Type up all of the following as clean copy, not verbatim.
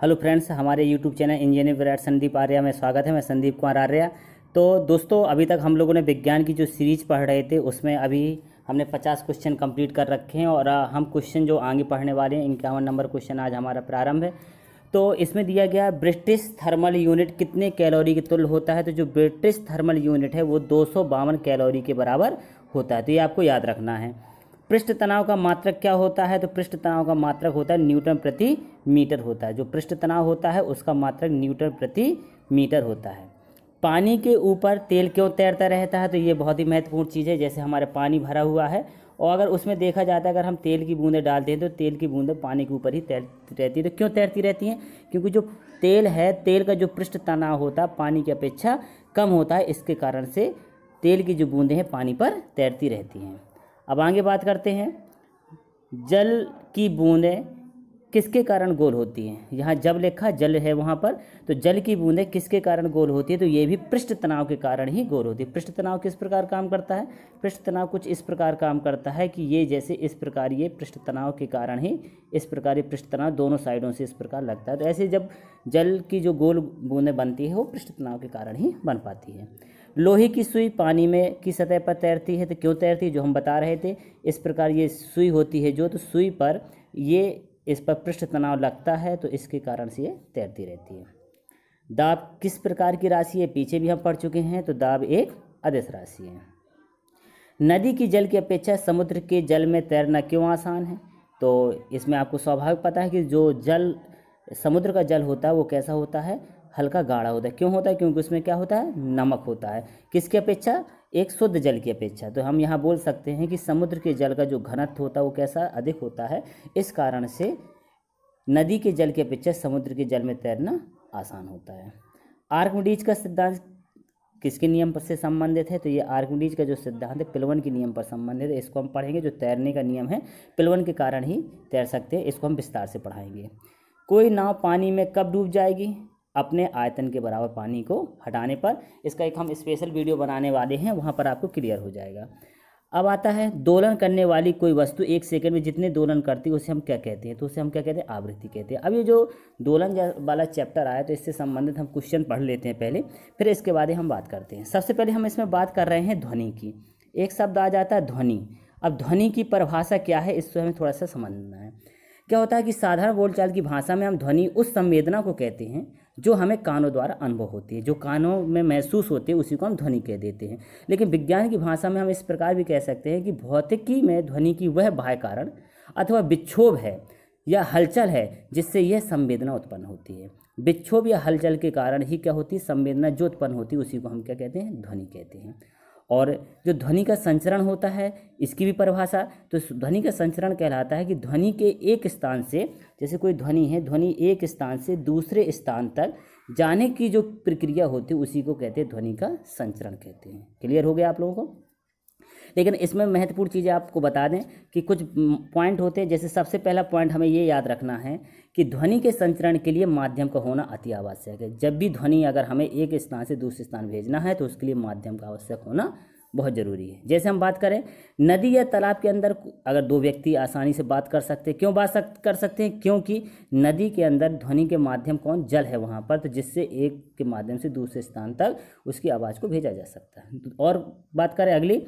Hello friends, हमारे YouTube channel engineer Virat Sandeep Arya में स्वागत है। मैं संदीप कुमार आर्या। तो दोस्तों, अभी तक हम लोगों ने विज्ञान की जो सीरीज पढ़ रहे थे उसमें अभी हमने 50 क्वेश्चन कंप्लीट कर रखे हैं और हम क्वेश्चन जो आगे पढ़ने वाले हैं 51 नंबर क्वेश्चन आज हमारा प्रारंभ है। तो इसमें दिया गया ब्रिटिश थर्मल यूनिट कितने कैलोरी के तुल्य होता है। तो जो ब्रिटिश थर्मल यूनिट है वो 252 कैलोरी के बराबर होता है। तो ये आपको याद रखना है। पृष्ठ तनाव का मात्रक क्या होता है। तो पृष्ठ तनाव का मात्रक होता है न्यूटन प्रति मीटर होता है। जो पृष्ठ तनाव होता है उसका मात्रक न्यूटन प्रति मीटर होता है। पानी के ऊपर तेल क्यों तैरता रहता है। तो ये बहुत ही महत्वपूर्ण चीज़ है। जैसे हमारे पानी भरा हुआ है और अगर उसमें देखा जाता है अगर हम तेल की बूंदें डालते हैं तो तेल की बूंदें पानी के ऊपर ही तैरती रहती है। तो क्यों तैरती रहती हैं? क्योंकि जो तेल है, तेल का जो पृष्ठ तनाव होता है पानी की अपेक्षा कम होता है। इसके कारण से तेल की जो बूंदें हैं पानी पर तैरती रहती हैं। अब आगे बात करते हैं, जल की बूंदें किसके कारण गोल होती हैं। यहाँ जब लिखा जल है वहाँ पर, तो जल की बूंदें किसके कारण गोल होती है। तो ये भी पृष्ठ तनाव के कारण ही गोल होती है। पृष्ठ तनाव किस प्रकार काम करता है? पृष्ठ तनाव कुछ इस प्रकार काम करता है कि ये जैसे इस प्रकार ये पृष्ठ तनाव के कारण ही इस प्रकार ये पृष्ठ तनाव दोनों साइडों से इस प्रकार लगता है। तो ऐसे जब जल की जो गोल बूंदें बनती है वो पृष्ठ तनाव के कारण ही बन पाती है। लोहे की सुई पानी में की सतह पर तैरती है। तो क्यों तैरती है? जो हम बता रहे थे, इस प्रकार ये सुई होती है जो, तो सुई पर ये इस पर पृष्ठ तनाव लगता है तो इसके कारण से ये तैरती रहती है। दाब किस प्रकार की राशि है? पीछे भी हम पढ़ चुके हैं। तो दाब एक अदिश राशि है। नदी की जल की अपेक्षा समुद्र के जल में तैरना क्यों आसान है? तो इसमें आपको स्वाभाविक पता है कि जो जल समुद्र का जल होता है वो कैसा होता है? हल्का गाढ़ा होता है। क्यों होता है? क्योंकि उसमें क्या होता है? नमक होता है। किसकी अपेक्षा? एक शुद्ध जल की अपेक्षा। तो हम यहाँ बोल सकते हैं कि समुद्र के जल का जो घनत्व होता है वो कैसा? अधिक होता है। इस कारण से नदी के जल की अपेक्षा समुद्र के जल में तैरना आसान होता है। आर्किमिडीज का सिद्धांत किसके नियम पर से संबंधित है? तो ये आर्किमिडीज का जो सिद्धांत है पिलवन के नियम पर संबंधित है। इसको हम पढ़ेंगे। जो तैरने का नियम है पिलवन के कारण ही तैर सकते हैं। इसको हम विस्तार से पढ़ाएंगे। कोई नाव पानी में कब डूब जाएगी? अपने आयतन के बराबर पानी को हटाने पर। इसका एक हम स्पेशल वीडियो बनाने वाले हैं, वहाँ पर आपको क्लियर हो जाएगा। अब आता है, दोलन करने वाली कोई वस्तु 1 सेकंड में जितने दोलन करती है उसे हम क्या कहते हैं? तो उसे हम क्या कहते हैं? आवृत्ति कहते हैं। अब ये जो दोलन वाला चैप्टर आया तो इससे संबंधित हम क्वेश्चन पढ़ लेते हैं पहले, फिर इसके बाद ही हम बात करते हैं। सबसे पहले हम इसमें बात कर रहे हैं ध्वनि की। एक शब्द आ जाता है ध्वनि। अब ध्वनि की परिभाषा क्या है इससे हमें थोड़ा सा समझना है। क्या होता है कि साधारण बोलचाल की भाषा में हम ध्वनि उस संवेदना को कहते हैं जो हमें कानों द्वारा अनुभव होती है, जो कानों में महसूस होती है, उसी को हम ध्वनि कह देते हैं। लेकिन विज्ञान की भाषा में हम इस प्रकार भी कह सकते हैं कि भौतिकी में ध्वनि की वह बाह्य कारण अथवा विक्षोभ है या हलचल है जिससे यह संवेदना उत्पन्न होती है। विक्षोभ या हलचल के कारण ही क्या होती है? संवेदना जो उत्पन्न होती है उसी को हम क्या कहते हैं? ध्वनि कहते हैं। और जो ध्वनि का संचरण होता है इसकी भी परिभाषा, तो ध्वनि का संचरण कहलाता है कि ध्वनि के एक स्थान से, जैसे कोई ध्वनि है, ध्वनि एक स्थान से दूसरे स्थान तक जाने की जो प्रक्रिया होती है उसी को कहते हैं ध्वनि का संचरण कहते हैं। क्लियर हो गया आप लोगों को? लेकिन इसमें महत्वपूर्ण चीज़ें आपको बता दें कि कुछ पॉइंट होते हैं। जैसे सबसे पहला पॉइंट हमें ये याद रखना है कि ध्वनि के संचरण के लिए माध्यम का होना अति आवश्यक है। जब भी ध्वनि अगर हमें एक स्थान से दूसरे स्थान भेजना है तो उसके लिए माध्यम का आवश्यक होना बहुत ज़रूरी है। जैसे हम बात करें नदी या तालाब के अंदर अगर दो व्यक्ति आसानी से बात कर सकते हैं। क्यों बात कर सकते हैं? क्योंकि नदी के अंदर ध्वनि के माध्यम कौन? जल है वहाँ पर, तो जिससे एक के माध्यम से दूसरे स्थान तक उसकी आवाज़ को भेजा जा सकता है। और बात करें अगली,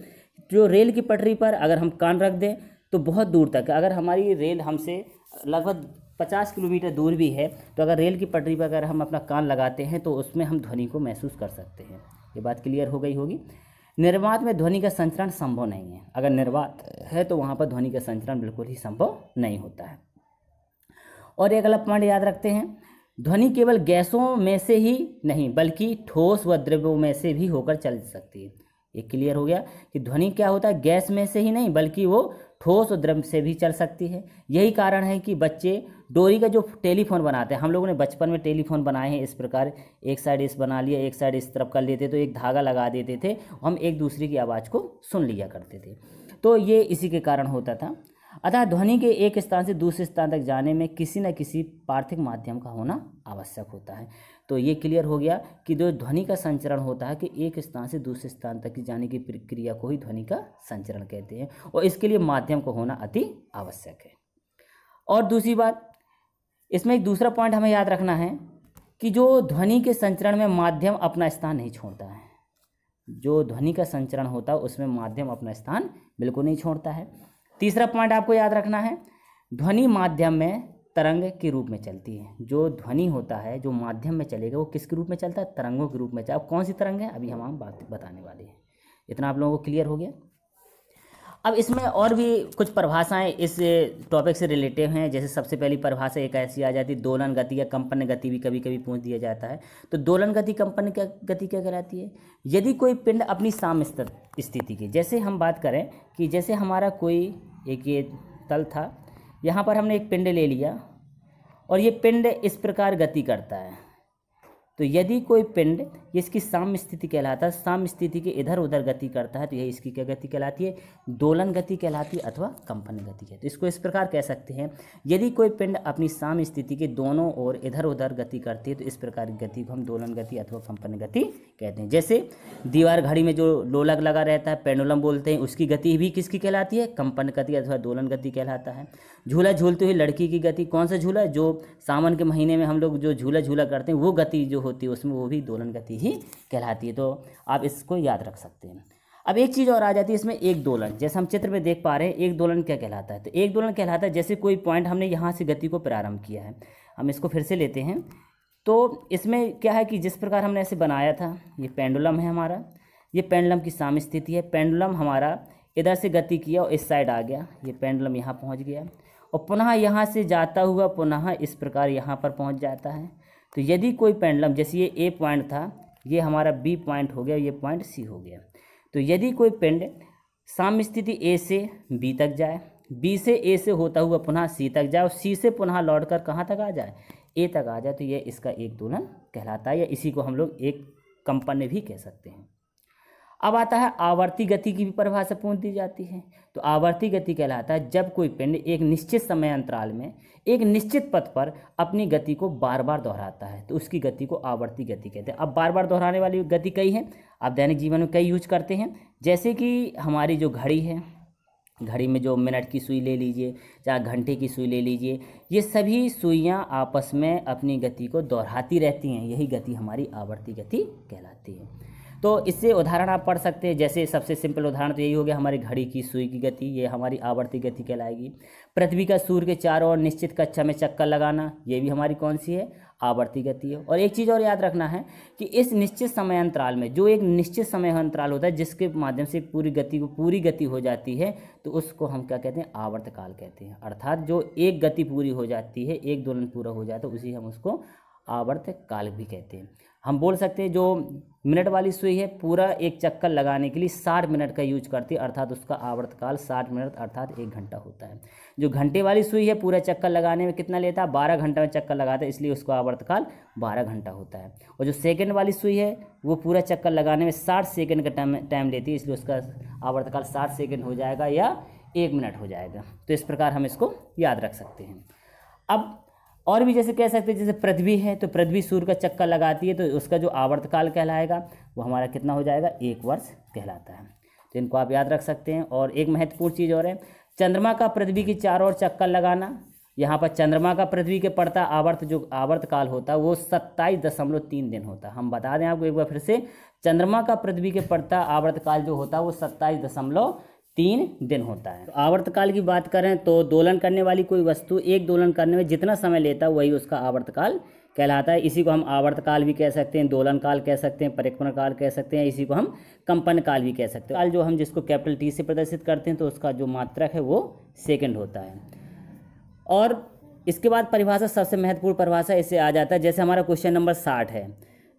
जो रेल की पटरी पर अगर हम कान रख दें तो बहुत दूर तक, अगर हमारी रेल हमसे लगभग 50 किलोमीटर दूर भी है तो अगर रेल की पटरी पर अगर हम अपना कान लगाते हैं तो उसमें हम ध्वनि को महसूस कर सकते हैं। ये बात क्लियर हो गई होगी। निर्वात में ध्वनि का संचरण संभव नहीं है। अगर निर्वात है तो वहाँ पर ध्वनि का संचरण बिल्कुल ही संभव नहीं होता है। और एक अगला पॉइंट याद रखते हैं, ध्वनि केवल गैसों में से ही नहीं बल्कि ठोस व द्रव्यों में से भी होकर चल सकती है। ये क्लियर हो गया कि ध्वनि क्या होता है? गैस में से ही नहीं बल्कि वो ठोस और द्रव्य से भी चल सकती है। यही कारण है कि बच्चे डोरी का जो टेलीफोन बनाते हैं, हम लोगों ने बचपन में टेलीफोन बनाए हैं इस प्रकार, एक साइड इस बना लिया, एक साइड इस तरफ कर लेते तो एक धागा लगा देते थे, हम एक दूसरे की आवाज़ को सुन लिया करते थे। तो ये इसी के कारण होता था। अतः ध्वनि के एक स्थान से दूसरे स्थान तक जाने में किसी न किसी पार्थिव माध्यम का होना आवश्यक होता है। तो ये क्लियर हो गया कि जो ध्वनि का संचरण होता है कि एक स्थान से दूसरे स्थान तक जाने की प्रक्रिया को ही ध्वनि का संचरण कहते हैं और इसके लिए माध्यम को होना अति आवश्यक है। और दूसरी बात, इसमें एक दूसरा पॉइंट हमें याद रखना है कि जो ध्वनि के संचरण में माध्यम अपना स्थान नहीं छोड़ता है, जो ध्वनि का संचरण होता है उसमें माध्यम अपना स्थान बिल्कुल नहीं छोड़ता है। तीसरा पॉइंट आपको याद रखना है, ध्वनि माध्यम में तरंग के रूप में चलती है। जो ध्वनि होता है जो माध्यम में चलेगा वो किसके रूप में चलता है? तरंगों के रूप में। अब कौन सी तरंग है अभी हम बात बताने वाले हैं। इतना आप लोगों को क्लियर हो गया। अब इसमें और भी कुछ परिभाषाएं इस टॉपिक से रिलेटेड हैं। जैसे सबसे पहली परिभाषा एक ऐसी आ जाती है, दोलन गति या कंपन गति भी कभी कभी पूछ दिया जाता है। तो दोलन गति कंपन गति क्या कहलाती है? यदि कोई पिंड अपनी साम्य स्थिति की, जैसे हम बात करें कि जैसे हमारा कोई एक ये तल था, यहाँ पर हमने एक पिंड ले लिया और ये पिंड इस प्रकार गति करता है। तो यदि कोई पिंड, ये इसकी साम्य स्थिति कहलाता है, साम्य स्थिति के इधर उधर गति करता है तो यही इसकी क्या गति कहलाती है? दोलन गति कहलाती है अथवा कंपन गति है। तो इसको इस प्रकार कह सकते हैं, यदि कोई पिंड अपनी साम्य स्थिति के दोनों ओर इधर उधर गति करती है तो इस प्रकार की गति को हम दोलन गति अथवा कंपन गति कहते हैं। जैसे दीवार घड़ी में जो लोलक लगा रहता है, पेंडुलम बोलते हैं, उसकी गति भी किसकी कहलाती है? कंपन गति अथवा दोलन गति कहलाता है। झूला झूलते हुए लड़की की गति, कौन सा झूला? जो सावन के महीने में हम लोग जो झूला झूला करते हैं वो गति जो होती है उसमें वो भी दोलन गति ही कहलाती है। तो आप इसको याद रख सकते हैं। अब एक चीज़ और आ जाती है इसमें, एक दोलन। जैसे हम चित्र में देख पा रहे हैं, एक दोलन क्या कहलाता है? तो एक दोलन कहलाता है जैसे कोई पॉइंट हमने यहाँ से गति को प्रारंभ किया है, हम इसको फिर से लेते हैं। तो इसमें क्या है कि जिस प्रकार हमने ऐसे बनाया था, ये पेंडुलम है हमारा, ये पेंडुलम की साम्य स्थिति है। पेंडुलम हमारा इधर से गति किया और इस साइड आ गया, ये पेंडुलम यहाँ पहुँच गया और पुनः यहाँ से जाता हुआ पुनः इस प्रकार यहाँ पर पहुँच जाता है। तो यदि कोई पेंडुलम, जैसे ये ए पॉइंट था, ये हमारा बी पॉइंट हो गया, ये पॉइंट सी हो गया। तो यदि कोई पिंड साम्य स्थिति ए से बी तक जाए, बी से ए से होता हुआ पुनः सी तक जाए और सी से पुनः लौटकर कहाँ तक आ जाए? ए तक आ जाए, तो ये इसका एक दोलन कहलाता है, या इसी को हम लोग एक कंपन भी कह सकते हैं। अब आता है आवर्ती गति की भी परिभाषा पूछ दी जाती है। तो आवर्ती गति कहलाता है जब कोई पिंड एक निश्चित समय अंतराल में एक निश्चित पथ पर अपनी गति को बार बार दोहराता है, तो उसकी गति को आवर्ती गति कहते हैं। अब बार बार दोहराने वाली गति कई हैं, आप दैनिक जीवन में कई यूज करते हैं। जैसे कि हमारी जो घड़ी है, घड़ी में जो मिनट की सुई ले लीजिए, चाहे घंटे की सुई ले लीजिए, ये सभी सुइयाँ आपस में अपनी गति को दोहराती रहती हैं, यही गति हमारी आवर्ती गति कहलाती है। तो इससे उदाहरण आप पढ़ सकते हैं। जैसे सबसे सिंपल उदाहरण तो यही हो गया, हमारी घड़ी की सुई की गति, ये हमारी आवर्ती गति कहलाएगी। पृथ्वी का सूर्य के चारों ओर निश्चित कक्षा में चक्कर लगाना, ये भी हमारी कौन सी है? आवर्ती गति है। और एक चीज़ और याद रखना है कि इस निश्चित समय अंतराल में, जो एक निश्चित समय अंतराल होता है जिसके माध्यम से पूरी गति हो जाती है, तो उसको हम क्या कहते हैं? आवर्तकाल कहते हैं। अर्थात जो एक गति पूरी हो जाती है, एक दोलन पूरा हो जाता है, उसी हम उसको आवर्तकाल भी कहते हैं। हम बोल सकते हैं जो मिनट वाली सुई है, पूरा एक चक्कर लगाने के लिए 60 मिनट का यूज करती है, अर्थात उसका आवर्तकाल 60 मिनट अर्थात 1 घंटा होता है। जो घंटे वाली सुई है, पूरा चक्कर लगाने में कितना लेता है? 12 घंटा में चक्कर लगाता है, इसलिए उसका आवर्तकाल 12 घंटा होता है। और जो सेकंड वाली सुई है, वो पूरा चक्कर लगाने में 60 सेकंड का टाइम लेती है, इसलिए उसका आवर्तकाल 60 सेकंड हो जाएगा या 1 मिनट हो जाएगा। तो इस प्रकार हम इसको याद रख सकते हैं। अब और भी जैसे कह सकते हैं, जैसे पृथ्वी है, तो पृथ्वी सूर्य का चक्कर लगाती है, तो उसका जो आवर्तकाल कहलाएगा वो हमारा कितना हो जाएगा? 1 वर्ष कहलाता है। तो इनको आप याद रख सकते हैं। और एक महत्वपूर्ण चीज़ और है, चंद्रमा का पृथ्वी की चारों ओर चक्कर लगाना। यहाँ पर चंद्रमा का पृथ्वी के पड़ता आवर्तकाल होता है वो 27.3 दिन होता है। हम बता दें आपको एक बार फिर से, चंद्रमा का पृथ्वी के पड़ता आवर्तकाल जो होता है वो 27.3 दिन होता है। तो आवर्तकाल की बात करें तो दोलन करने वाली कोई वस्तु एक दोलन करने में जितना समय लेता है वही उसका आवर्तकाल कहलाता है। इसी को हम आवर्तकाल भी कह सकते हैं, दोलन काल कह सकते हैं, परिक्रमण काल कह सकते हैं, इसी को हम कंपन काल भी कह सकते हैं। काल जो हम जिसको कैपिटल टी से प्रदर्शित करते हैं तो उसका जो मात्रक है वो सेकंड होता है। और इसके बाद परिभाषा, सबसे महत्वपूर्ण परिभाषा इससे आ जाता है। जैसे हमारा क्वेश्चन नंबर 60 है,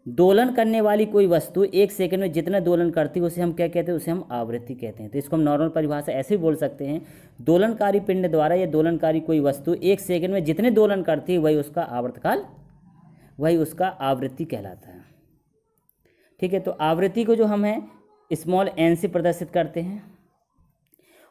दोलन करने वाली कोई वस्तु 1 सेकंड में जितना दोलन करती है उसे हम क्या कहते हैं? उसे हम आवृत्ति कहते हैं। तो इसको हम नॉर्मल परिभाषा ऐसे भी बोल सकते हैं, दोलनकारी पिंड द्वारा या दोलनकारी कोई वस्तु 1 सेकंड में जितने दोलन करती है वही उसका आवर्तकाल, वही उसका आवृत्ति कहलाता है। ठीक है, तो आवृत्ति को जो हम है स्मॉल n से प्रदर्शित करते हैं,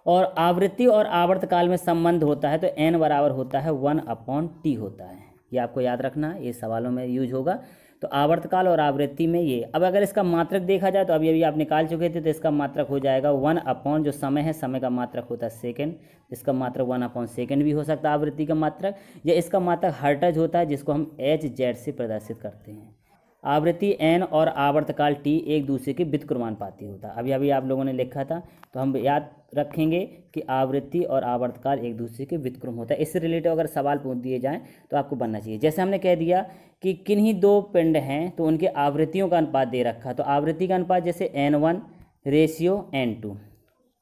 और आवृत्ति और आवर्तकाल में संबंध होता है तो n बराबर होता है 1/t होता है। ये आपको याद रखना है, ये सवालों में यूज होगा। तो तो आवर्तकाल और आवृत्ति में ये। अब अगर इसका मात्रक देखा जाए तो अभी अभी आप निकाल चुके थे, तो इसका मात्रक हो जाएगा 1 जो समय है, समय का मात्रक होता है सेकेंड, इसका मात्रक 1/सेकेंड भी हो सकता है आवृत्ति का मात्रक, या इसका मात्रक हर्ट्ज होता है जिसको हम HZ से प्रदर्शित करते हैं। आवृत्ति n और आवर्तकाल t एक दूसरे के व्युत्क्रमानुपाती होता है। अभी अभी आप लोगों ने लिखा था, तो हम याद रखेंगे कि आवृत्ति और आवर्तकाल एक दूसरे के व्युत्क्रम होता है। इससे रिलेटेड अगर सवाल पूछ दिए जाएं तो आपको बनना चाहिए। जैसे हमने कह दिया कि किन्हीं दो पिंड हैं तो उनके आवृत्तियों का अनुपात दे रखा, तो आवृत्ति का अनुपात जैसे n1:n2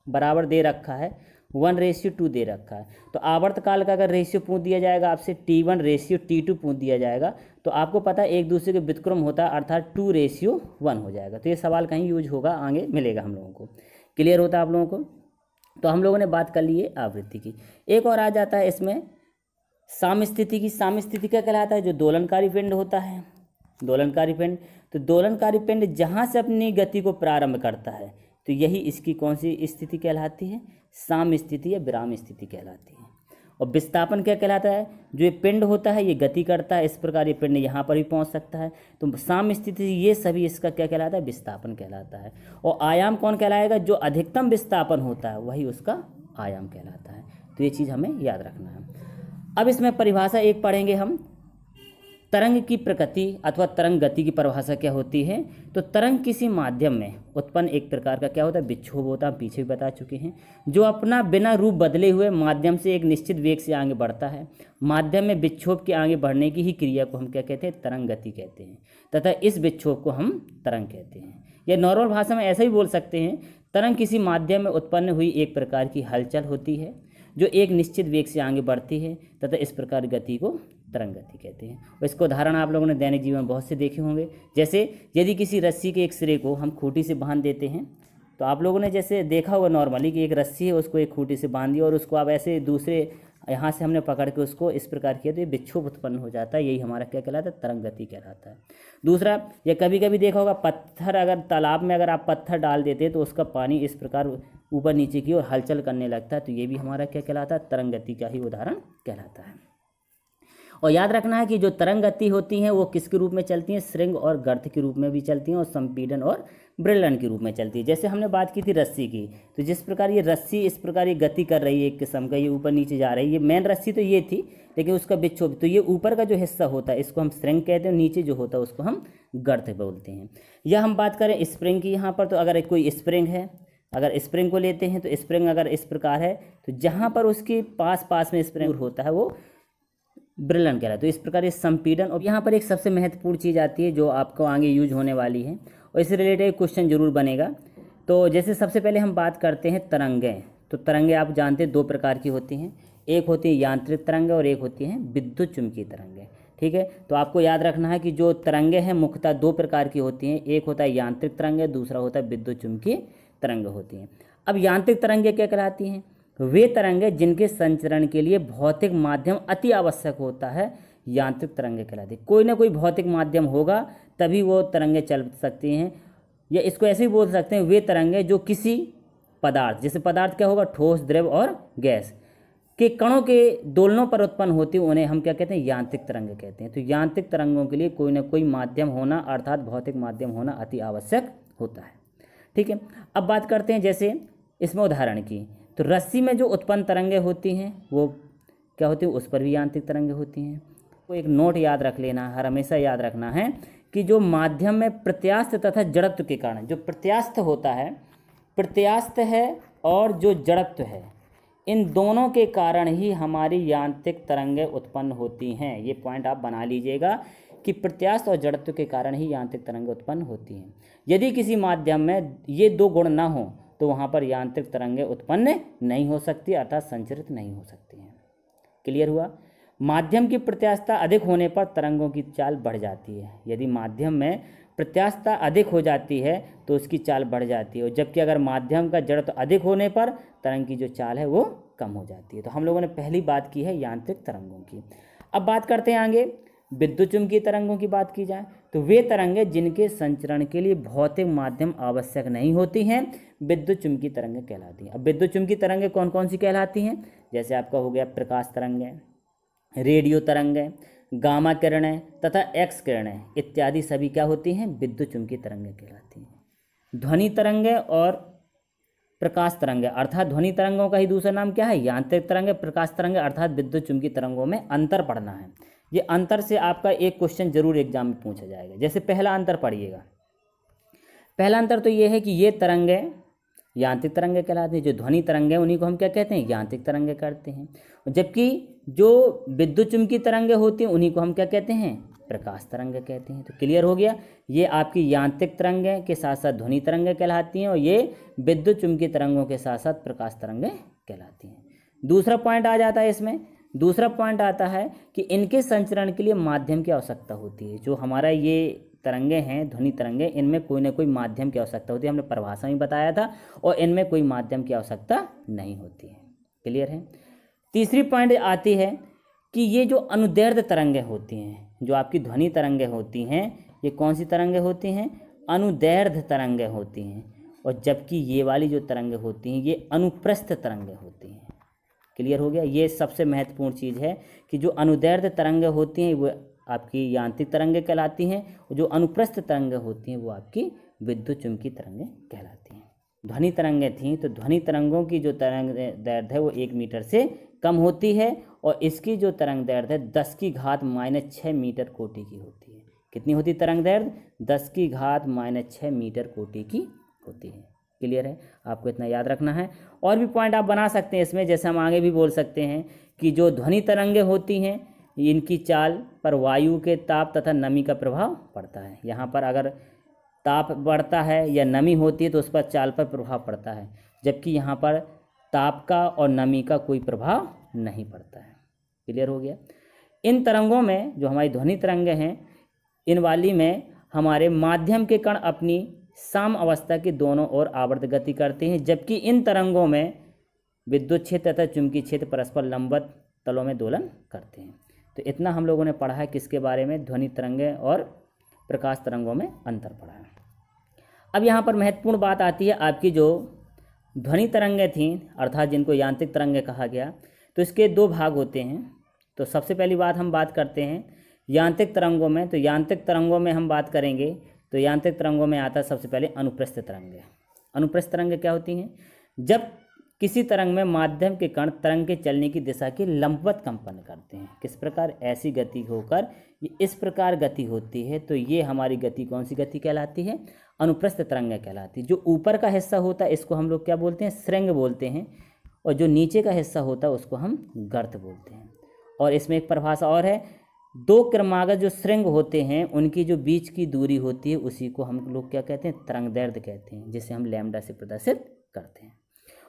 बराबर दे रखा है, 1:2 दे रखा है। तो आवर्तकाल का अगर रेशियो पूछ दिया जाएगा आपसे, T1:T2 पूछ दिया जाएगा, तो आपको पता है एक दूसरे के व्युत्क्रम होता है, अर्थात 2:1 हो जाएगा। तो ये सवाल कहीं यूज होगा, आगे मिलेगा हम लोगों को। क्लियर होता है आप लोगों को? तो हम लोगों ने बात कर ली है आवृत्ति की। एक और आ जाता है इसमें साम्यस्थिति की। साम्यस्थिति क्या कहलाता है? जो दोलनकारी पिंड होता है, दोलनकारी पिंड। तो दोलनकारी पिंड जहाँ से अपनी गति को प्रारंभ करता है, तो यही इसकी कौन सी स्थिति कहलाती है? साम्य स्थिति या विराम स्थिति कहलाती है। और विस्थापन क्या कहलाता है? जो ये पिंड होता है ये गति करता है, इस प्रकार ये पिंड यहाँ पर भी पहुँच सकता है। तो साम्य स्थिति ये सभी इसका क्या कहलाता है? विस्थापन कहलाता है। और आयाम कौन कहलाएगा? जो अधिकतम विस्थापन होता है वही उसका आयाम कहलाता है। तो ये चीज़ हमें याद रखना है। अब इसमें परिभाषा एक पढ़ेंगे हम, तरंग की प्रकृति अथवा तरंग गति की परिभाषा क्या होती है? तो तरंग किसी माध्यम में उत्पन्न एक प्रकार का क्या होता है? विक्षोभ होता है, पीछे भी बता चुके हैं, जो अपना बिना रूप बदले हुए माध्यम से एक निश्चित वेग से आगे बढ़ता है। माध्यम में विक्षोभ के आगे बढ़ने की ही क्रिया को हम क्या कहते हैं? तरंग गति कहते हैं, तथा इस विक्षोभ को हम तरंग कहते हैं। या नॉर्मल भाषा में ऐसा ही बोल सकते हैं, तरंग किसी माध्यम में उत्पन्न हुई एक प्रकार की हलचल होती है जो एक निश्चित वेग से आगे बढ़ती है, तथा इस प्रकार गति को तरंग गति कहते हैं। और इसको उदाहरण आप लोगों ने दैनिक जीवन में बहुत से देखे होंगे। जैसे यदि किसी रस्सी के एक सिरे को हम खूंटी से बांध देते हैं, तो आप लोगों ने जैसे देखा होगा नॉर्मली कि एक रस्सी है, उसको एक खूंटी से बांध दिया और उसको आप ऐसे दूसरे यहाँ से हमने पकड़ के उसको इस प्रकार किया, तो ये विक्षोभ उत्पन्न हो जाता है। यही हमारा क्या कहलाता है? तरंग गति कहलाता है। दूसरा, ये कभी कभी देखा होगा पत्थर, अगर तालाब में अगर आप पत्थर डाल देते हैं तो उसका पानी इस प्रकार ऊपर नीचे की ओर हलचल करने लगता है, तो ये भी हमारा क्या कहलाता है? तरंग गति का ही उदाहरण कहलाता है। और याद रखना है कि जो तरंग गति होती हैं वो किसके रूप में चलती हैं? श्रृंग और गर्त के रूप में भी चलती हैं, और संपीड़न और ब्रेलन के रूप में चलती है। जैसे हमने बात की थी रस्सी की, तो जिस प्रकार ये रस्सी इस प्रकार ये गति कर रही है, एक किस्म का ये ऊपर नीचे जा रही है, ये मेन रस्सी तो ये थी, लेकिन उसका विक्षोभ, तो ये ऊपर का जो हिस्सा होता है इसको हम श्रृंग कहते हैं, नीचे जो होता है उसको हम गर्त बोलते हैं। या हम बात करें स्प्रिंग की यहाँ पर, तो अगर कोई स्प्रिंग है, अगर स्प्रिंग को लेते हैं तो स्प्रिंग अगर इस प्रकार है, तो जहाँ पर उसके पास में स्प्रिंग होता है वो ब्रेलन कहलाता है। तो इस प्रकार ये संपीड़न। और यहाँ पर एक सबसे महत्वपूर्ण चीज़ आती है जो आपको आगे यूज होने वाली है, और इससे रिलेटेड क्वेश्चन जरूर बनेगा। तो जैसे सबसे पहले हम बात करते हैं तरंगें। तो तरंगें आप जानते हैं दो प्रकार की होती हैं, एक होती है यांत्रिक तरंगें और एक होती हैं विद्युत चुम्बकीय तरंगें। ठीक है, तो आपको याद रखना है कि जो तरंगें हैं मुख्यतः दो प्रकार की होती हैं, एक होता है यांत्रिक तरंगें, दूसरा होता है विद्युत चुम्बकीय तरंगें होती हैं। अब यांत्रिक तरंगें क्या कहलाती हैं? वे तरंगें जिनके संचरण के लिए भौतिक माध्यम अति आवश्यक होता है, यांत्रिक तरंगें कहलाती है। कोई ना कोई भौतिक माध्यम होगा तभी वो तरंगें चल सकती हैं। या इसको ऐसे ही बोल सकते हैं, वे तरंगें जो किसी पदार्थ, जैसे पदार्थ क्या होगा? ठोस, द्रव और गैस के कणों के दोलनों पर उत्पन्न होती है, उन्हें हम क्या कहते हैं? यांत्रिक तरंगें कहते हैं। तो यांत्रिक तरंगों के लिए कोई ना कोई माध्यम होना, अर्थात भौतिक माध्यम होना अति आवश्यक होता है। ठीक है, अब बात करते हैं जैसे इसमें उदाहरण की। तो रस्सी में जो उत्पन्न तरंगें होती हैं वो क्या होती है? उस पर भी यांत्रिक तरंगें होती हैं। तो एक नोट याद रख लेना, हर हमेशा याद रखना है कि जो माध्यम में प्रत्यास्थ तथा जड़त्व के कारण, जो प्रत्यास्थ होता है, प्रत्यास्थ है और जो जड़त्व है, इन दोनों के कारण ही हमारी यांत्रिक तरंगें उत्पन्न होती हैं। ये पॉइंट आप बना लीजिएगा कि प्रत्यास्थ और जड़त्व के कारण ही यांत्रिक तरंगें उत्पन्न होती हैं। यदि किसी माध्यम में ये दो गुण ना हो तो वहाँ पर यांत्रिक तरंगें उत्पन्न नहीं हो सकती, अर्थात संचरित नहीं हो सकती हैं। क्लियर हुआ? माध्यम की प्रत्यास्थता अधिक होने पर तरंगों की चाल बढ़ जाती है। यदि माध्यम में प्रत्यास्थता अधिक हो जाती है तो उसकी चाल बढ़ जाती है, और जबकि अगर माध्यम का जड़त्व अधिक होने पर तरंग की जो चाल है वो कम हो जाती है। तो हम लोगों ने पहली बात की है यांत्रिक तरंगों की। अब बात करते हैं आगे विद्युत चुम्बकीय तरंगों की। बात की जाए तो वे तरंगें जिनके संचरण के लिए भौतिक माध्यम आवश्यक नहीं होती हैं, विद्युत चुम्बकीय तरंगें कहलाती हैं। अब विद्युत चुम्बकीय तरंगें कौन कौन सी कहलाती हैं? जैसे आपका हो गया प्रकाश तरंगें, रेडियो तरंगें, गामा किरणें तथा एक्स किरणें इत्यादि सभी क्या होती हैं, विद्युत चुम्बकीय तरंगें कहलाती हैं। ध्वनि तरंगें और प्रकाश तरंगें, अर्थात ध्वनि तरंगों का ही दूसरा नाम क्या है, यांत्रिक तरंगें। प्रकाश तरंगें अर्थात विद्युत चुम्बकीय तरंगों में अंतर पढ़ना है। ये अंतर से आपका एक क्वेश्चन जरूर एग्जाम में पूछा जाएगा। जैसे पहला अंतर पढ़िएगा, पहला अंतर तो ये है कि ये तरंगें यांत्रिक तरंगें कहलाती हैं। जो ध्वनि तरंगें उन्हीं को हम क्या कहते हैं, यांत्रिक तरंगें कहते हैं। जबकि जो विद्युत चुम्बकीय तरंगें होती हैं उन्हीं को हम क्या कहते हैं, प्रकाश तरंगें कहते हैं। तो क्लियर हो गया, ये आपकी यांत्रिक तरंगें के साथ साथ ध्वनि तरंगें कहलाती हैं और ये विद्युत चुम्बकीय तरंगों के साथ साथ प्रकाश तरंगें कहलाती हैं। दूसरा पॉइंट आ जाता है इसमें, दूसरा पॉइंट आता है कि इनके संचरण के लिए माध्यम की आवश्यकता होती है। जो हमारा ये तरंगे हैं, ध्वनि तरंगे, इनमें कोई ना कोई माध्यम की आवश्यकता होती है। हमने परिभाषा में बताया था, और इनमें कोई माध्यम की आवश्यकता नहीं होती है। क्लियर है। तीसरी पॉइंट आती है कि ये जो अनुदैर्ध्य तरंगें होती हैं, जो आपकी ध्वनि तरंगें होती हैं, ये कौन सी तरंगें होती हैं, अनुदैर्ध्य तरंगें होती हैं। और जबकि ये वाली जो तरंगें होती हैं ये अनुप्रस्थ तरंगें होती हैं। क्लियर हो गया। ये सबसे महत्वपूर्ण चीज़ है कि जो अनुदैर्ध्य तरंगें होती हैं वो आपकी यांत्रिक तरंगें कहलाती हैं, और जो अनुप्रस्थ तरंगें होती हैं वो आपकी विद्युत चुम्बकीय तरंगें कहलाती हैं। ध्वनि तरंगें थीं तो ध्वनि तरंगों की जो तरंग दैर्ध्य है वो 1 मीटर से कम होती है, और इसकी जो तरंग दैर्ध्य 10⁻⁻6 मीटर कोटि की होती है। कितनी होती तरंग दैर्ध्य, 10⁻⁻6 मीटर कोटि की होती है। क्लियर है, आपको इतना याद रखना है। और भी पॉइंट आप बना सकते हैं इसमें, जैसे हम आगे भी बोल सकते हैं कि जो ध्वनि तरंगें होती हैं इनकी चाल पर वायु के ताप तथा नमी का प्रभाव पड़ता है। यहाँ पर अगर ताप बढ़ता है या नमी होती है तो उस पर चाल पर प्रभाव पड़ता है, जबकि यहाँ पर ताप का और नमी का कोई प्रभाव नहीं पड़ता है। क्लियर हो गया। इन तरंगों में जो हमारी ध्वनि तरंगें हैं, इन वाली में हमारे माध्यम के कण अपनी साम अवस्था की दोनों ओर आवर्त गति करते हैं, जबकि इन तरंगों में विद्युत क्षेत्र तथा चुंबकीय क्षेत्र परस्पर लंबवत तलों में दोलन करते हैं। तो इतना हम लोगों ने पढ़ा है किसके बारे में, ध्वनि तरंगें और प्रकाश तरंगों में अंतर पढ़ा है। अब यहाँ पर महत्वपूर्ण बात आती है, आपकी जो ध्वनि तरंगें थीं अर्थात जिनको यांत्रिक तरंगें कहा गया, तो इसके 2 भाग होते हैं। तो सबसे पहली बात हम बात करते हैं यांत्रिक तरंगों में। तो यांत्रिक तरंगों में हम बात करेंगे तो यांत्रिक तरंगों में आता है सबसे पहले अनुप्रस्थ तरंगें। अनुप्रस्थ तरंगें क्या होती हैं, जब किसी तरंग में माध्यम के कण तरंग के चलने की दिशा के लंबवत कंपन करते हैं। किस प्रकार, ऐसी गति होकर ये इस प्रकार गति होती है, तो ये हमारी गति कौन सी गति कहलाती है, अनुप्रस्थ तरंगें कहलाती है। जो ऊपर का हिस्सा होता है इसको हम लोग क्या बोलते हैं, श्रृंग बोलते हैं, और जो नीचे का हिस्सा होता है उसको हम गर्त बोलते हैं। और इसमें एक परिभाषा और है, 2 क्रमागत जो श्रृंग होते हैं उनकी जो बीच की दूरी होती है उसी को हम लोग क्या कहते हैं, तरंग दैर्ध्य कहते हैं, जिसे हम लैम्डा से प्रदर्शित करते हैं।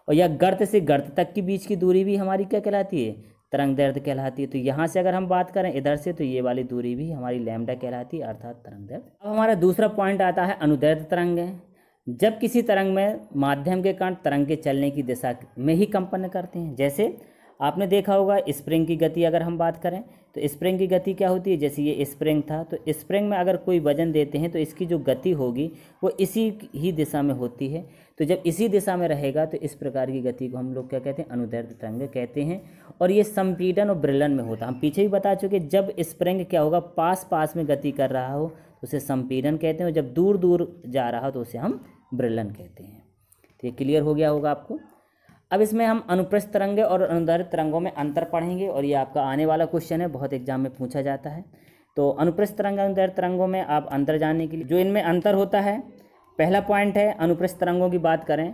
और या गर्त से गर्त तक की बीच की दूरी भी हमारी क्या कहलाती है, तरंग दैर्ध्य कहलाती है। तो यहाँ से अगर हम बात करें इधर से, तो ये वाली दूरी भी हमारी लैम्डा कहलाती है, अर्थात तरंग दैर्ध्य। अब हमारा दूसरा पॉइंट आता है अनुदैर्ध्य तरंगें। जब किसी तरंग में माध्यम के कण तरंग के चलने की दिशा में ही कंपन करते हैं। जैसे आपने देखा होगा स्प्रिंग की गति, अगर हम बात करें तो स्प्रिंग की गति क्या होती है, जैसे ये स्प्रिंग था तो स्प्रिंग में अगर कोई वजन देते हैं तो इसकी जो गति होगी वो इसी ही दिशा में होती है। तो जब इसी दिशा में रहेगा तो इस प्रकार की गति को हम लोग क्या कहते हैं, अनुदैर्ध्य तरंगें कहते हैं। और ये संपीड़न और ब्रिलन में होता है। हम पीछे भी बता चुके, जब स्प्रिंग क्या होगा, पास पास में गति कर रहा हो तो उसे संपीड़न कहते हैं, और जब दूर दूर जा रहा हो तो उसे हम ब्रिलन कहते हैं। तो ये क्लियर हो गया होगा आपको। अब इसमें हम अनुप्रस्थ तरंगें और अनुदैर्ध्य तरंगों में अंतर पढ़ेंगे, और ये आपका आने वाला क्वेश्चन है, बहुत एग्जाम में पूछा जाता है। तो अनुप्रस्थ तरंग अनुदैर्ध्य तरंगों में आप अंतर जानने के लिए जो इनमें अंतर होता है, पहला पॉइंट है अनुप्रस्थ तरंगों की बात करें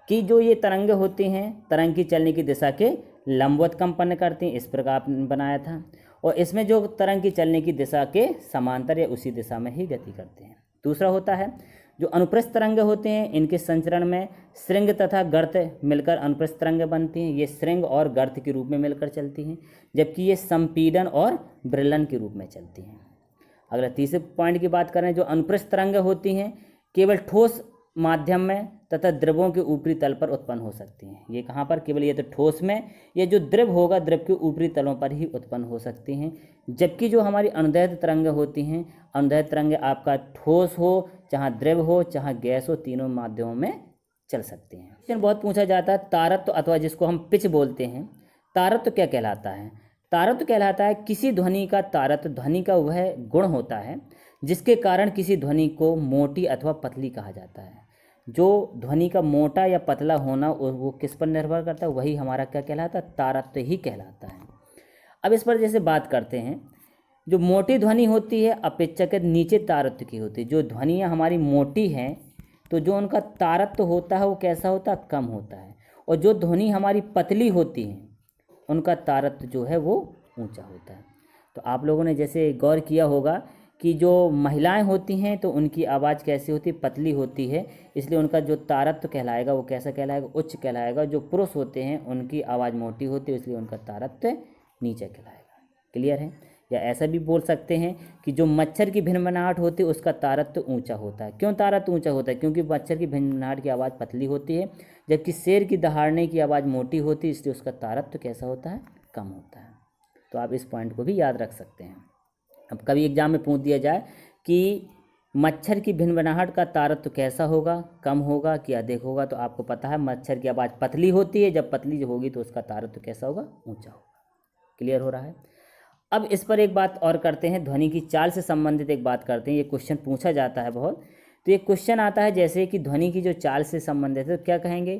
कि जो ये तरंगें होती हैं तरंग की चलने की दिशा के लंबवत कंपन करती हैं, इस प्रकार बनाया था। और इसमें जो तरंग की चलने की दिशा के समांतर या उसी दिशा में ही गति करते हैं। दूसरा होता है जो अनुप्रस्थ तरंगें होते हैं, इनके संचरण में श्रृंग तथा गर्त मिलकर अनुप्रस्थ तरंगें बनती हैं। ये श्रृंग और गर्त के रूप में मिलकर चलती हैं, जबकि ये संपीड़न और ब्रिलन के रूप में चलती हैं। अगला तीसरे पॉइंट की बात करें, जो अनुप्रस्थ तरंगें होती हैं केवल ठोस माध्यम में तथा द्रवों के ऊपरी तल पर उत्पन्न हो सकती हैं। ये कहाँ पर, केवल ये तो ठोस में, ये जो द्रव होगा द्रव के ऊपरी तलों पर ही उत्पन्न हो सकती हैं। जबकि जो हमारी अनुदैर्ध्य तरंगें होती हैं, अनुदैर्ध्य तरंगें आपका ठोस हो, चाहे द्रव हो, चाहे गैस हो, तीनों माध्यमों में चल सकती हैं। क्वेश्चन बहुत पूछा जाता है तारत्व अथवा जिसको हम पिच बोलते हैं, तारत्व क्या कहलाता है। तारत्व कहलाता है किसी ध्वनि का तारत्व ध्वनि का वह गुण होता है जिसके कारण किसी ध्वनि को मोटी अथवा पतली कहा जाता है। जो ध्वनि का मोटा या पतला होना वो किस पर निर्भर करता है, वही हमारा क्या कहलाता है, तारत्व ही कहलाता है। अब इस पर जैसे बात करते हैं, जो मोटी ध्वनि होती है अपेक्षाकृत नीचे तारत्व की होती है। जो ध्वनियाँ हमारी मोटी हैं तो जो उनका तारत्व होता है वो कैसा होता है, कम होता है। और जो ध्वनि हमारी पतली होती है उनका तारत्व जो है वो ऊंचा होता है। तो आप लोगों ने जैसे गौर किया होगा कि जो महिलाएं होती हैं तो उनकी आवाज़ कैसी होती है, पतली होती है, इसलिए उनका जो तारत्व कहलाएगा वो कैसा कहलाएगा, उच्च कहलाएगा। जो पुरुष होते हैं उनकी आवाज़ मोटी होती है, इसलिए उनका तारत्व नीचे कहलाएगा। क्लियर है? या ऐसा भी बोल सकते हैं कि जो मच्छर की भिनभिनाहट होती है उसका तारत्व ऊंचा होता है। क्यों तारत्व ऊंचा होता है? क्योंकि मच्छर की भिनभिनाहट की आवाज़ पतली होती है, जबकि शेर की दहाड़ने की आवाज़ मोटी होती है, इसलिए उसका तारत्व कैसा होता है, कम होता है। तो आप इस पॉइंट को भी याद रख सकते हैं। अब कभी एग्जाम में पूछ दिया जाए कि मच्छर की भिनभिनाहट का तारत्व कैसा होगा, कम होगा कि अधिक होगा, तो आपको पता है मच्छर की आवाज़ पतली होती है, जब पतली होगी तो उसका तारत्व कैसा होगा, ऊंचा होगा। क्लियर हो रहा है? अब इस पर एक बात और करते हैं, ध्वनि की चाल से संबंधित एक बात करते हैं। ये क्वेश्चन पूछा जाता है बहुत। तो ये क्वेश्चन आता है जैसे कि ध्वनि की जो चाल से संबंधित है, तो क्या कहेंगे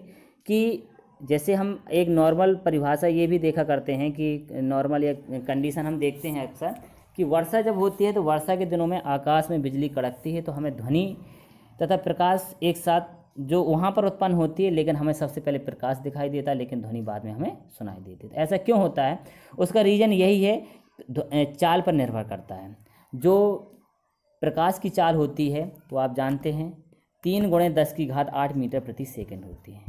कि जैसे हम एक नॉर्मल परिभाषा ये भी देखा करते हैं कि नॉर्मल एक कंडीशन हम देखते हैं अक्सर कि वर्षा जब होती है तो वर्षा के दिनों में आकाश में बिजली कड़कती है, तो हमें ध्वनि तथा प्रकाश एक साथ जो वहाँ पर उत्पन्न होती है, लेकिन हमें सबसे पहले प्रकाश दिखाई देता है, लेकिन ध्वनि बाद में हमें सुनाई देती है। ऐसा क्यों होता है? उसका रीज़न यही है, चाल पर निर्भर करता है। जो प्रकाश की चाल होती है तो आप जानते हैं 3 × 10⁸ मीटर प्रति सेकंड होती है,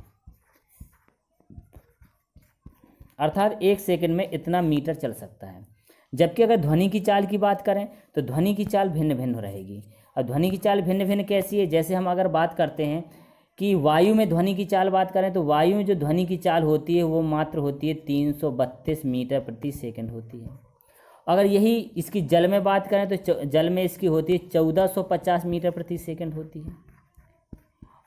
अर्थात 1 सेकंड में इतना मीटर चल सकता है। जबकि अगर ध्वनि की चाल की बात करें तो ध्वनि की चाल भिन्न भिन्न रहेगी। अब ध्वनि की चाल भिन्न भिन्न कैसी है? जैसे हम अगर बात करते हैं कि वायु में ध्वनि की चाल बात करें तो वायु में जो ध्वनि की चाल होती है वो मात्र होती है 332 मीटर प्रति सेकंड होती है। अगर यही इसकी जल में बात करें तो जल में इसकी होती है 1450 मीटर प्रति सेकंड होती है।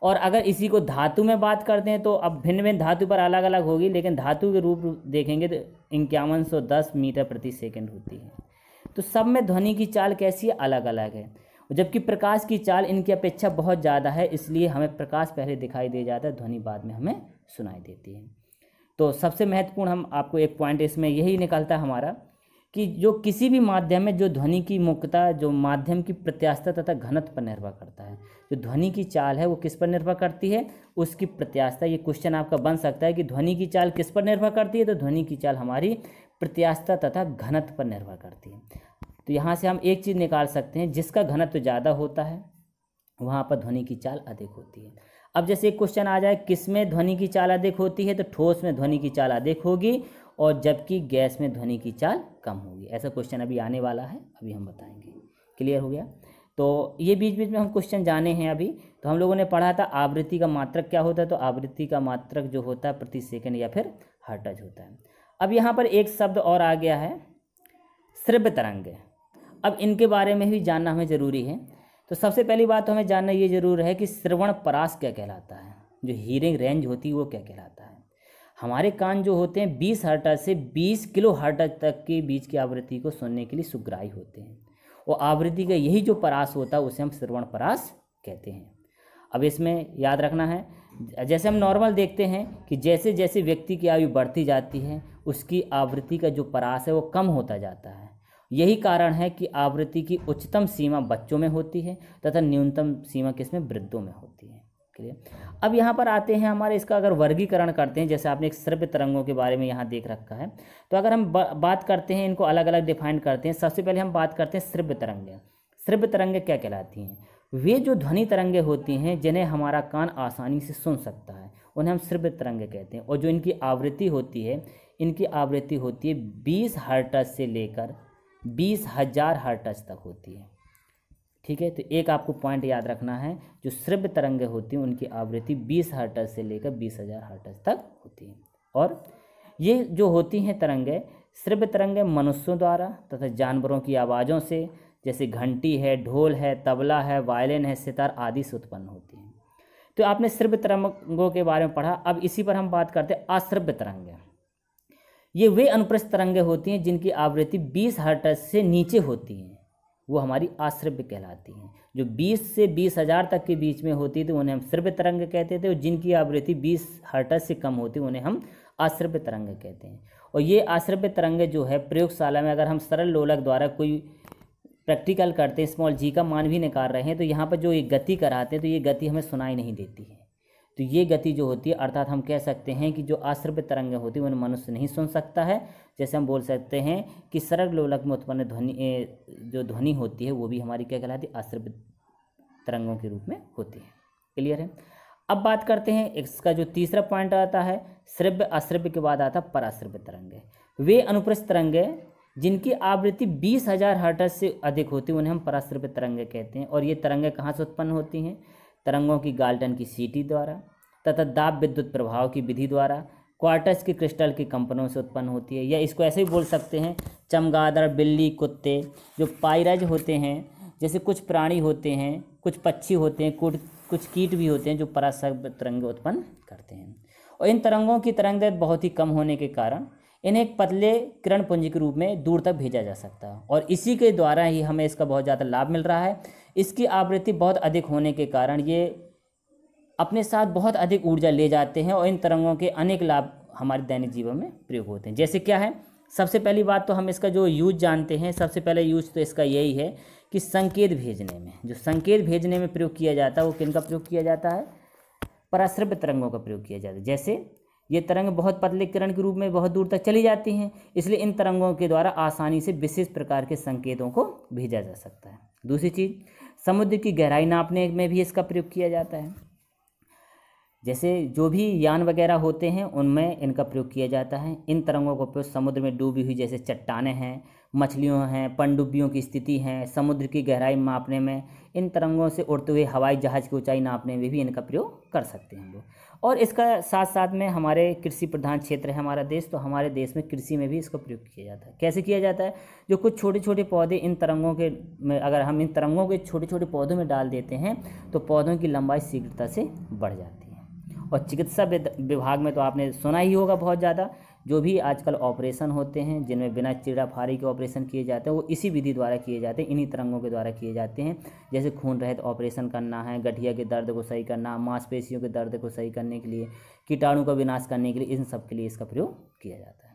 और अगर इसी को धातु में बात करते हैं तो अब भिन्न भिन्न धातु पर अलग अलग होगी, लेकिन धातु के रूप देखेंगे तो 5110 मीटर प्रति सेकंड होती है। तो सब में ध्वनि की चाल कैसी है, अलग अलग है। जबकि प्रकाश की चाल इनकी अपेक्षा बहुत ज़्यादा है, इसलिए हमें प्रकाश पहले दिखाई दे जाता है, ध्वनि बाद में हमें सुनाई देती है। तो सबसे महत्वपूर्ण हम आपको एक पॉइंट इसमें यही निकलता है हमारा कि जो किसी भी माध्यम में जो ध्वनि की मुख्यता जो माध्यम की प्रत्यास्थता तथा घनत्व पर निर्भर करता है। जो ध्वनि की चाल है वो किस पर निर्भर करती है, उसकी प्रत्यास्थता। ये क्वेश्चन आपका बन सकता है कि ध्वनि की चाल किस पर निर्भर करती है, तो ध्वनि की चाल हमारी प्रत्यास्थता तथा घनत्व पर निर्भर करती है। तो यहाँ से हम एक चीज़ निकाल सकते हैं, जिसका घनत्व ज़्यादा होता है वहाँ पर ध्वनि की चाल अधिक होती है। अब जैसे एक क्वेश्चन आ जाए किस में ध्वनि की चाल अधिक होती है, तो ठोस में ध्वनि की चाल अधिक होगी और जबकि गैस में ध्वनि की चाल कम होगी। ऐसा क्वेश्चन अभी आने वाला है, अभी हम बताएंगे। क्लियर हो गया? तो ये बीच बीच में हम क्वेश्चन जाने हैं। अभी तो हम लोगों ने पढ़ा था आवृत्ति का मात्रक क्या होता है, तो आवृत्ति का मात्रक जो होता है प्रति सेकंड या फिर हर्ट्ज होता है। अब यहाँ पर एक शब्द और आ गया है, श्रव्य तरंग। अब इनके बारे में भी जानना हमें ज़रूरी है। तो सबसे पहली बात तो हमें जानना ये ज़रूर है कि श्रवण परास क्या कहलाता है, जो हीयरिंग रेंज होती है वो क्या कहलाता है। हमारे कान जो होते हैं 20 हर्ट्ज से 20 किलो हर्ट्ज तक के बीच की आवृत्ति को सुनने के लिए सुग्राही होते हैं, और आवृत्ति का यही जो परास होता है उसे हम श्रवण परास कहते हैं। अब इसमें याद रखना है, जैसे हम नॉर्मल देखते हैं कि जैसे जैसे व्यक्ति की आयु बढ़ती जाती है उसकी आवृत्ति का जो परास है वो कम होता जाता है। यही कारण है कि आवृत्ति की उच्चतम सीमा बच्चों में होती है तथा न्यूनतम सीमा किसमें, वृद्धों में होती है। क्लियर? अब यहाँ पर आते हैं हमारे इसका अगर वर्गीकरण करते हैं, जैसे आपने एक श्रव्य तरंगों के बारे में यहाँ देख रखा है, तो अगर हम बात करते हैं इनको अलग अलग डिफाइन करते हैं। सबसे पहले हम बात करते हैं श्रव्य तरंगें। श्रव्य तरंगें क्या कहलाती हैं? वे जो ध्वनि तरंगें होती हैं जिन्हें हमारा कान आसानी से सुन सकता है उन्हें हम श्रव्य तरंगें कहते हैं। और जो इनकी आवृत्ति होती है, इनकी आवृत्ति होती है 20 हर्ट्ज से लेकर 20,000 हर्ट्ज तक होती है। ठीक है? तो एक आपको पॉइंट याद रखना है, जो श्रव्य तरंगें होती हैं उनकी आवृत्ति 20 हर्ट्ज से लेकर 20,000 हर्ट्ज तक होती है। और ये जो होती हैं तरंगें, श्रव्य तरंगें मनुष्यों द्वारा तथा जानवरों की आवाज़ों से, जैसे घंटी है, ढोल है, तबला है, वायलिन है, सितार आदि से उत्पन्न होती हैं। तो आपने श्रव्य तरंगों के बारे में पढ़ा। अब इसी पर हम बात करते हैं अश्रव्य तरंगें। ये वे अनुप्रस्थ तरंगें होती हैं जिनकी आवृत्ति 20 हर्ट्ज से नीचे होती हैं, वो हमारी आश्रव्य कहलाती हैं। जो 20 से 20,000 तक के बीच में होती थी उन्हें हम श्रव्य तरंग कहते थे, और जिनकी आवृत्ति 20 हर्ट्ज से कम होती उन्हें हम आश्रव्य तरंग कहते हैं। और ये आश्रव्य तरंगें जो है प्रयोगशाला में अगर हम सरल लोलक द्वारा कोई प्रैक्टिकल करते हैं, स्मॉल जी का मान भी निकाल रहे हैं, तो यहाँ पर जो ये गति कराते हैं तो ये गति हमें सुनाई नहीं देती है। तो ये गति जो होती है, अर्थात हम कह सकते हैं कि जो आश्रव्य तरंगें होती हैं उन्हें मनुष्य नहीं सुन सकता है। जैसे हम बोल सकते हैं कि सरल लोलक में उत्पन्न जो ध्वनि होती है वो भी हमारी क्या कहलाती है, आश्रव्य तरंगों के रूप में होती है। क्लियर है। अब बात करते हैं इसका जो तीसरा पॉइंट आता है, श्रव्य अश्रव्य के बाद आता पराश्रव्य तरंगें। वे अनुप्रस्थ तरंगें जिनकी आवृत्ति 20,000 हर्ट्ज से अधिक होती है उन्हें हम पराश्रव्य तरंगें कहते हैं। और ये तरंगें कहाँ से उत्पन्न होती हैं? तरंगों की गाल्टन की सीटी द्वारा तथा दाब विद्युत प्रभाव की विधि द्वारा क्वार्टज के क्रिस्टल के कंपनों से उत्पन्न होती है। या इसको ऐसे ही बोल सकते हैं, चमगादड़, बिल्ली, कुत्ते जो पायरज होते हैं, जैसे कुछ प्राणी होते हैं, कुछ पक्षी होते हैं, कुछ कीट भी होते हैं जो पराश्रव्य तरंगें उत्पन्न करते हैं। और इन तरंगों की तरंगदैर्घ्य बहुत ही कम होने के कारण इन्हें एक पतले किरण पुंज के रूप में दूर तक भेजा जा सकता है, और इसी के द्वारा ही हमें इसका बहुत ज़्यादा लाभ मिल रहा है। इसकी आवृत्ति बहुत अधिक होने के कारण ये अपने साथ बहुत अधिक ऊर्जा ले जाते हैं, और इन तरंगों के अनेक लाभ हमारे दैनिक जीवन में प्रयोग होते हैं। जैसे क्या है, सबसे पहली बात तो हम इसका जो यूज जानते हैं, सबसे पहले यूज तो इसका यही है कि संकेत भेजने में, जो संकेत भेजने में प्रयोग किया जाता है वो किन का प्रयोग किया जाता है? पराश्रव्य तरंगों का प्रयोग किया जाता है। जैसे ये तरंग बहुत पतले किरण के रूप में बहुत दूर तक चली जाती हैं, इसलिए इन तरंगों के द्वारा आसानी से विशेष प्रकार के संकेतों को भेजा जा सकता है। दूसरी चीज़, समुद्र की गहराई नापने में भी इसका प्रयोग किया जाता है। जैसे जो भी यान वगैरह होते हैं उनमें इनका प्रयोग किया जाता है। इन तरंगों का प्रयोग समुद्र में डूबी हुई जैसे चट्टानें हैं, मछलियों हैं, पनडुब्बियों की स्थिति है, समुद्र की गहराई मापने में, इन तरंगों से उड़ते हुए हवाई जहाज़ की ऊंचाई नापने में भी इनका प्रयोग कर सकते हैं हम लोग। और इसका साथ साथ में हमारे कृषि प्रधान क्षेत्र है हमारा देश, तो हमारे देश में कृषि में भी इसका प्रयोग किया जाता है। कैसे किया जाता है? जो कुछ छोटे छोटे पौधे इन तरंगों के में, अगर हम इन तरंगों के छोटे छोटे पौधों में डाल देते हैं तो पौधों की लंबाई शीघ्रता से बढ़ जाती है। और चिकित्सा विभाग में तो आपने सुना ही होगा बहुत ज़्यादा, जो भी आजकल ऑपरेशन होते हैं जिनमें बिना चीराफाड़ी के ऑपरेशन किए जाते हैं वो इसी विधि द्वारा किए जाते हैं, इन्हीं तरंगों के द्वारा किए जाते हैं। जैसे खून रहित ऑपरेशन करना है, गठिया के दर्द को सही करना, मांसपेशियों के दर्द को सही करने के लिए, कीटाणु का विनाश करने के लिए, इन सब के लिए इसका प्रयोग किया जाता है।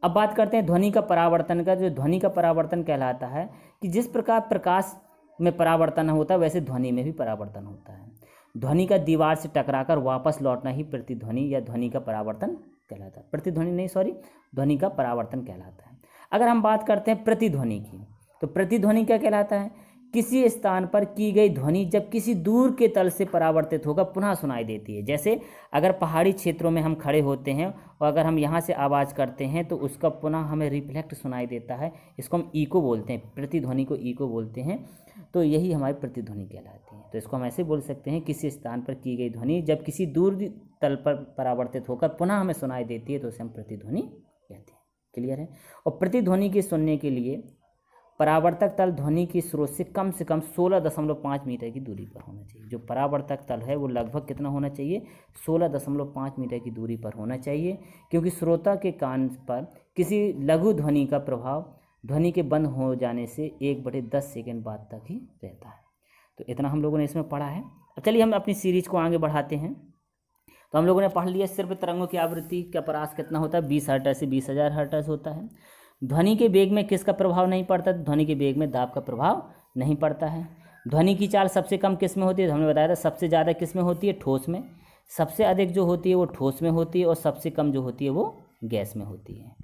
अब बात करते हैं ध्वनि का परावर्तन का। जो ध्वनि का परावर्तन कहलाता है कि जिस प्रकार प्रकाश में परावर्तन होता है वैसे ध्वनि में भी परावर्तन होता है। ध्वनि का दीवार से टकराकर वापस लौटना ही प्रतिध्वनि या ध्वनि का परावर्तन कहलाता है। प्रतिध्वनि नहीं, सॉरी, ध्वनि का परावर्तन कहलाता है। अगर हम बात करते हैं प्रतिध्वनि की, तो प्रतिध्वनि क्या कहलाता है? किसी स्थान पर की गई ध्वनि जब किसी दूर के तल से परावर्तित होकर पुनः सुनाई देती है। जैसे अगर पहाड़ी क्षेत्रों में हम खड़े होते हैं और अगर हम यहाँ से आवाज़ करते हैं तो उसका पुनः हमें रिफ्लेक्ट सुनाई देता है, इसको हम इको बोलते हैं, प्रतिध्वनि को इको बोलते हैं। तो यही हमारी प्रतिध्वनि कहलाती है। तो इसको हम ऐसे बोल सकते हैं, किसी स्थान पर की गई ध्वनि जब किसी दूर तल पर परावर्तित होकर पुनः हमें सुनाई देती है तो उसे हम प्रतिध्वनि कहते हैं। क्लियर है। और प्रतिध्वनि के सुनने के लिए परावर्तक तल ध्वनि के स्रोत से कम 16.5 मीटर की दूरी पर होना चाहिए। जो परावर्तक तल है वो लगभग कितना होना चाहिए? 16.5 मीटर की दूरी पर होना चाहिए, क्योंकि श्रोता के कान पर किसी लघु ध्वनि का प्रभाव ध्वनि के बंद हो जाने से 1/10 सेकेंड बाद तक ही रहता है। तो इतना हम लोगों ने इसमें पढ़ा है। अब चलिए हम अपनी सीरीज को आगे बढ़ाते हैं। तो हम लोगों ने पढ़ लिया सिर्फ तरंगों की आवृत्ति का परास कितना होता है? 20 हर्ट्ज से 20,000 हर्ट्ज होता है। ध्वनि के वेग में किसका प्रभाव नहीं पड़ता? ध्वनि के वेग में दाब का प्रभाव नहीं पड़ता है। ध्वनि की चाल सबसे कम किस में होती है? हमने बताया था सबसे ज़्यादा किस में होती है? ठोस में। सबसे अधिक जो होती है वो ठोस में होती है और सबसे कम जो होती है वो गैस में होती है।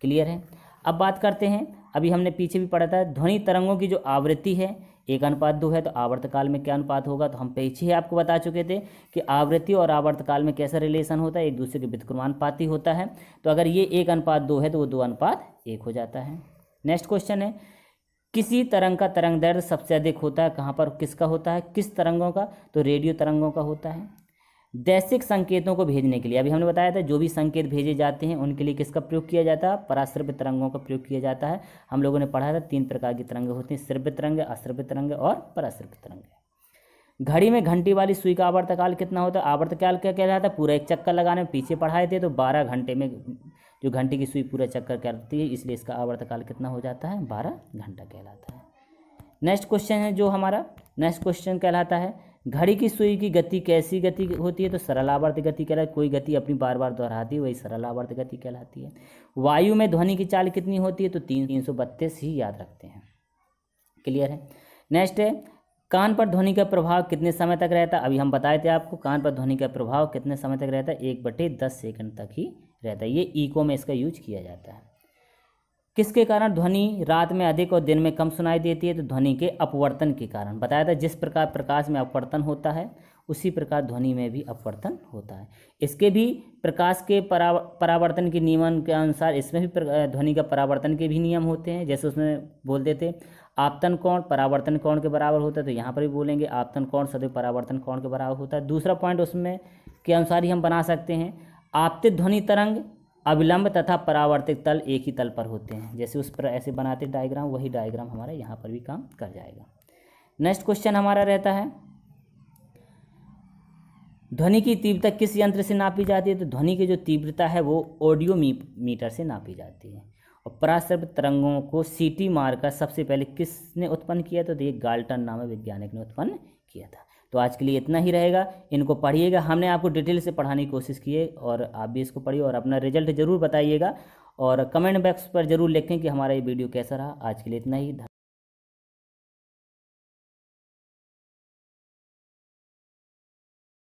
क्लियर है। अब बात करते हैं, अभी हमने पीछे भी पढ़ा था, ध्वनि तरंगों की जो आवृत्ति है 1:2 है, तो आवर्तकाल में क्या अनुपात होगा? तो हम पीछे ही आपको बता चुके थे कि आवृत्ति और आवर्तकाल में कैसा रिलेशन होता है, एक दूसरे के व्युत्क्रमानुपाती होता है। तो अगर ये 1:2 है तो वो 2:1 हो जाता है। नेक्स्ट क्वेश्चन है, किसी तरंग का तरंग दैर्घ्य सबसे अधिक होता है कहाँ पर? किसका होता है? किस तरंगों का? तो रेडियो तरंगों का होता है। दैशिक संकेतों को भेजने के लिए अभी हमने बताया था जो भी संकेत भेजे जाते हैं उनके लिए किसका प्रयोग किया जाता है? पराश्रव्य तरंगों का प्रयोग किया जाता है। हम लोगों ने पढ़ा था 3 प्रकार की तरंगें होती हैं, श्रव्य तरंग, अश्रव्य तरंग और पराश्रव्य तरंग। घड़ी में घंटी वाली सुई का आवर्तकाल कितना होता है? आवर्तकाल क्या कहलाता है? पूरा एक चक्कर लगाने में पीछे पढ़ाए थे तो 12 घंटे में जो घंटे की सुई पूरा चक्कर करती है, इसलिए इसका आवर्तकाल कितना हो जाता है, 12 घंटा कहलाता है। नेक्स्ट क्वेश्चन है जो हमारा, नेक्स्ट क्वेश्चन कहलाता है घड़ी की सुई की गति कैसी गति होती है, तो सरल आवर्त गति कहलाती है। कोई गति अपनी बार बार दोहराती है वही सरल आवर्त गति कहलाती है। वायु में ध्वनि की चाल कितनी होती है, तो 332 ही याद रखते हैं। क्लियर है। नेक्स्ट है कान पर ध्वनि का प्रभाव कितने समय तक रहता है। अभी हम बताए थे आपको कान पर ध्वनि का प्रभाव कितने समय तक रहता है, 1/10 सेकंड तक ही रहता है। ये इको में इसका यूज किया जाता है। किसके कारण ध्वनि रात में अधिक और दिन में कम सुनाई देती है, तो ध्वनि के अपवर्तन के कारण। बताया था जिस प्रकार प्रकाश में अपवर्तन होता है उसी प्रकार ध्वनि में भी अपवर्तन होता है। इसके भी प्रकाश के परावर्तन के नियमन के अनुसार इसमें भी ध्वनि का परावर्तन के भी नियम होते हैं। जैसे उसमें बोलते थे आपतन कोण परावर्तन कोण के बराबर होता है, तो यहाँ पर भी बोलेंगे आपतन कोण सदैव परावर्तन कोण के बराबर होता है। दूसरा पॉइंट उसमें के अनुसार ही हम बना सकते हैं आपतित ध्वनि तरंग अविलंब तथा परावर्तित तल एक ही तल पर होते हैं। जैसे उस पर ऐसे बनाते डायग्राम, वही डायग्राम हमारा यहाँ पर भी काम कर जाएगा। नेक्स्ट क्वेश्चन हमारा रहता है ध्वनि की तीव्रता किस यंत्र से नापी जाती है, तो ध्वनि की जो तीव्रता है वो ऑडियो मीटर से नापी जाती है। और पराश्रव्य तरंगों को सीटी मारकर सबसे पहले किसने उत्पन्न किया, तो ये गाल्टन नामक वैज्ञानिक ने उत्पन्न किया था। तो आज के लिए इतना ही रहेगा, इनको पढ़िएगा। हमने आपको डिटेल से पढ़ाने की कोशिश की है और आप भी इसको पढ़िए और अपना रिजल्ट ज़रूर बताइएगा और कमेंट बॉक्स पर ज़रूर लिखें कि हमारा ये वीडियो कैसा रहा। आज के लिए इतना ही।